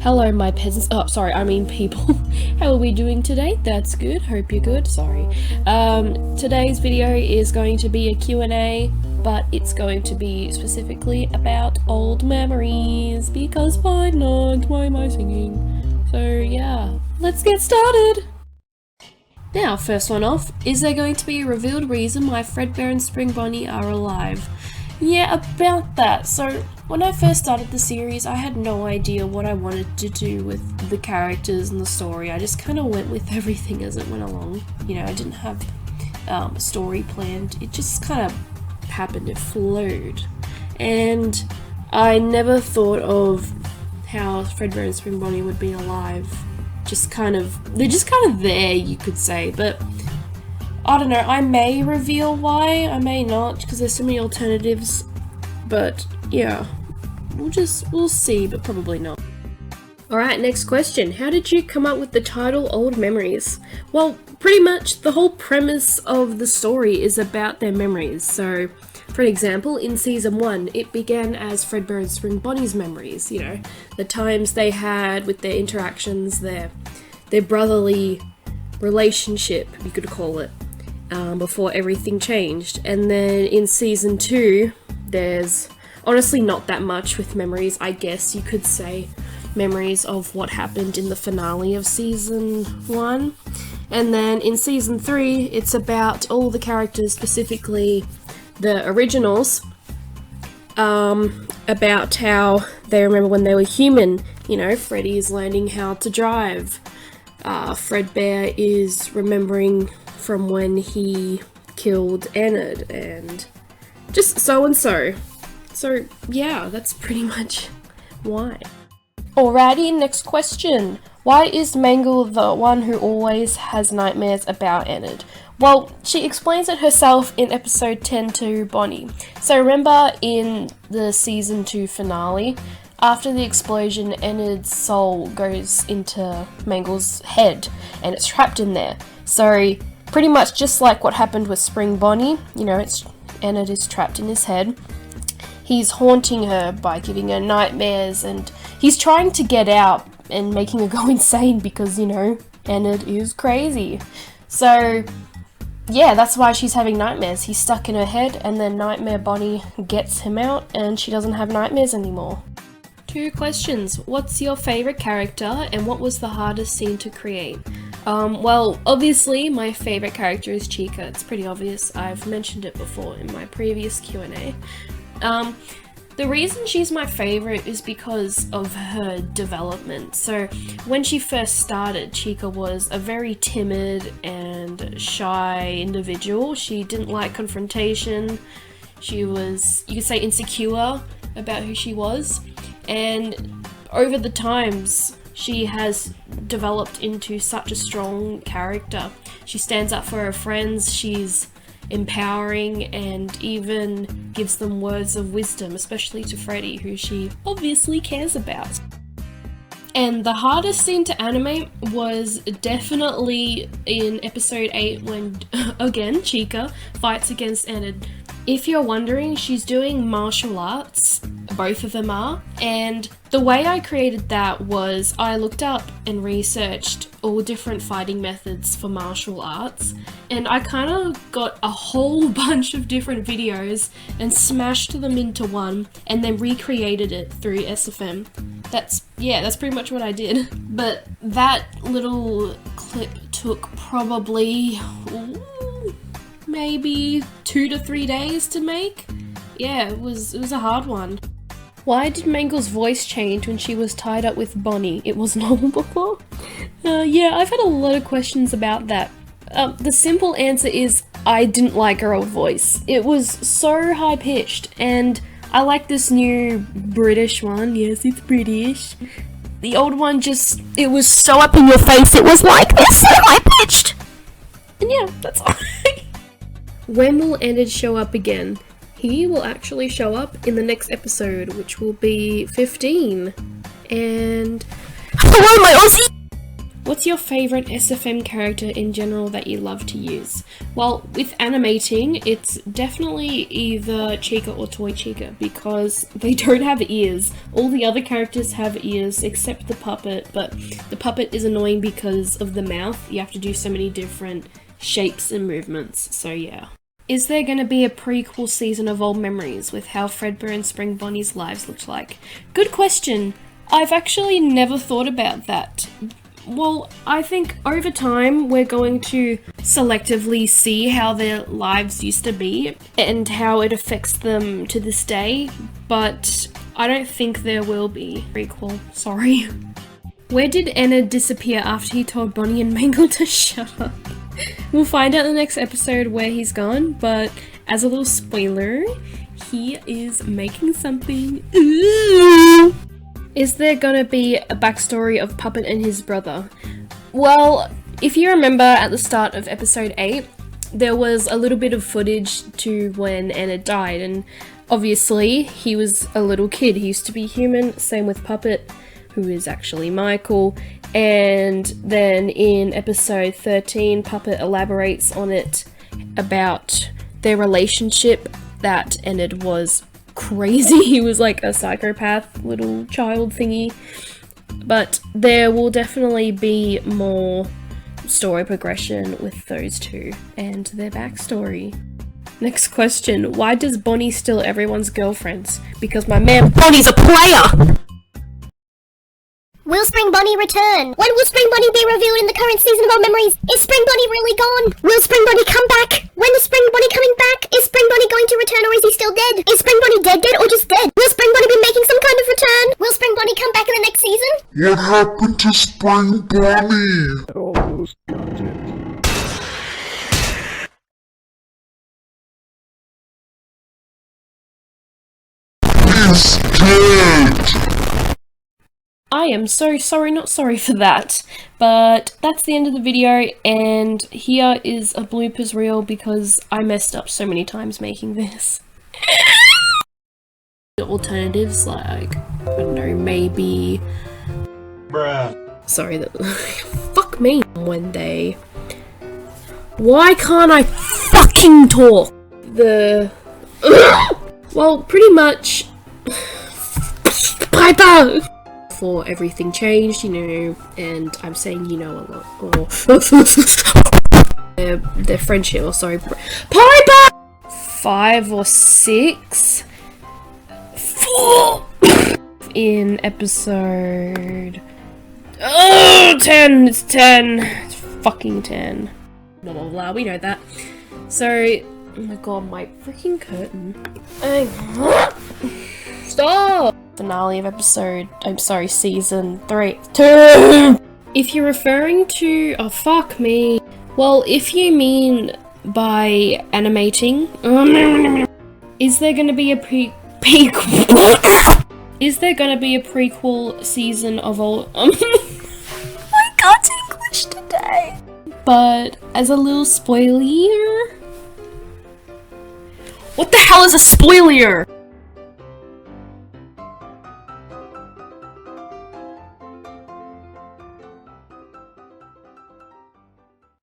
Hello my peasants, oh sorry, I mean people. How are we doing today? That's good, hope you're good, sorry. Today's video is going to be a Q&A, but it's going to be specifically about old memories, because why not? Why am I singing? So yeah, let's get started! Now, first one off, is there going to be a revealed reason why Fredbear and Spring Bonnie are alive? Yeah, about that. So, when I first started the series, I had no idea what I wanted to do with the characters and the story. I just kind of went with everything as it went along. You know, I didn't have a story planned. It just kind of happened, it flowed. And I never thought of how Fredbear and Spring Bonnie would be alive. They're just kind of there, you could say, but I don't know, I may reveal why, I may not, because there's so many alternatives, but yeah, we'll see, but probably not. Alright, next question. How did you come up with the title Old Memories? Well, pretty much the whole premise of the story is about their memories. So, for example, in Season 1, it began as Fredbear and Spring Bonnie's memories, you know, the times they had with their interactions, their brotherly relationship, you could call it, before everything changed. And then in Season 2, there's honestly not that much with memories, I guess you could say. Memories of what happened in the finale of Season 1. And then in Season 3, it's about all the characters, specifically the originals, about how they remember when they were human. You know, Freddy is learning how to drive. Fredbear is remembering from when he killed Enid, and just so and so. So yeah, that's pretty much why. Alrighty, next question. Why is Mangle the one who always has nightmares about Enid? Well, she explains it herself in episode 10 to Bonnie. So remember in the season 2 finale, after the explosion, Enid's soul goes into Mangle's head and it's trapped in there. So pretty much just like what happened with Spring Bonnie, you know, Enid is trapped in his head. He's haunting her by giving her nightmares, and he's trying to get out and making her go insane because, you know, Enid is crazy. So, yeah, that's why she's having nightmares. He's stuck in her head, and then Nightmare Bonnie gets him out, and she doesn't have nightmares anymore. 2 questions. What's your favourite character, and what was the hardest scene to create? Well, obviously, my favourite character is Chica. It's pretty obvious. I've mentioned it before in my previous Q&A. The reason she's my favourite is because of her development. So, when she first started, Chica was a very timid and shy individual. She didn't like confrontation. She was, you could say, insecure about who she was. And over the times, she has developed into such a strong character. She stands up for her friends, she's empowering, and even gives them words of wisdom, especially to Freddy, who she obviously cares about. And the hardest scene to animate was definitely in episode 8 when, again, Chica fights against Enid. If you're wondering, she's doing martial arts, both of them are, and the way I created that was I looked up and researched all different fighting methods for martial arts, and I kind of got a whole bunch of different videos and smashed them into one and then recreated it through SFM. That's pretty much what I did. But that little clip took probably maybe 2 to 3 days to make. Yeah, it was a hard one. Why did Mangle's voice change when she was tied up with Bonnie? It was normal before? Yeah, I've had a lot of questions about that. The simple answer is I didn't like her old voice. It was so high-pitched, and I like this new British one. Yes, it's British. The old one it was so up in your face, it was like this, so high-pitched! And yeah, that's all. When will Enid show up again? He will actually show up in the next episode, which will be 15. And hello, my Aussie! What's your favourite SFM character in general that you love to use? Well, with animating, it's definitely either Chica or Toy Chica because they don't have ears. All the other characters have ears except the puppet, but the puppet is annoying because of the mouth. You have to do so many different shapes and movements, so yeah. Is there going to be a prequel season of Old Memories with how Fredbear and Spring Bonnie's lives looked like? Good question. I've actually never thought about that. Well, I think over time we're going to selectively see how their lives used to be and how it affects them to this day, but I don't think there will be a prequel, sorry. Where did Anna disappear after he told Bonnie and Mangle to shut up? We'll find out in the next episode where he's gone, but as a little spoiler, he is making something. Ooh. Is there gonna be a backstory of Puppet and his brother? Well, if you remember at the start of episode 8, there was a little bit of footage to when Anna died, and obviously he was a little kid. He used to be human, same with Puppet, who is actually Michael, and then in episode 13, Puppet elaborates on it about their relationship that ended was crazy. He was like a psychopath little child thingy, but there will definitely be more story progression with those two and their backstory. Next question, why does Bonnie steal everyone's girlfriends? Because my man Bonnie's a player! Will Spring Bonnie return? When will Spring Bonnie be revealed in the current season of Old Memories? Is Spring Bonnie really gone? Will Spring Bonnie come back? When is Spring Bonnie coming back? Is Spring Bonnie going to return or is he still dead? Is Spring Bonnie dead or just dead? Will Spring Bonnie be making some kind of return? Will Spring Bonnie come back in the next season? What happened to Spring Bonnie? Almost got it. He's dead! I am so sorry, not sorry for that, but that's the end of the video, and here is a bloopers reel because I messed up so many times making this. Alternatives, like, I don't know, maybe... Bruh. Sorry, that... Fuck me. When they... Why can't I fucking talk? The... Well, pretty much... Piper! Before everything changed, you know, and I'm saying you know a lot, or their friendship, or sorry, Piper! 5 or 6? 4! In episode... 10! It's 10! It's fucking 10. Blah blah blah, we know that. So, oh my god, my freaking curtain. Stop! Finale of episode, I'm sorry, season 3. 2! If you're referring to, oh fuck me. Well, if you mean by animating, is there gonna be a is there gonna be a prequel season of all, I can't English today. But as a little spoiler, what the hell is a spoiler?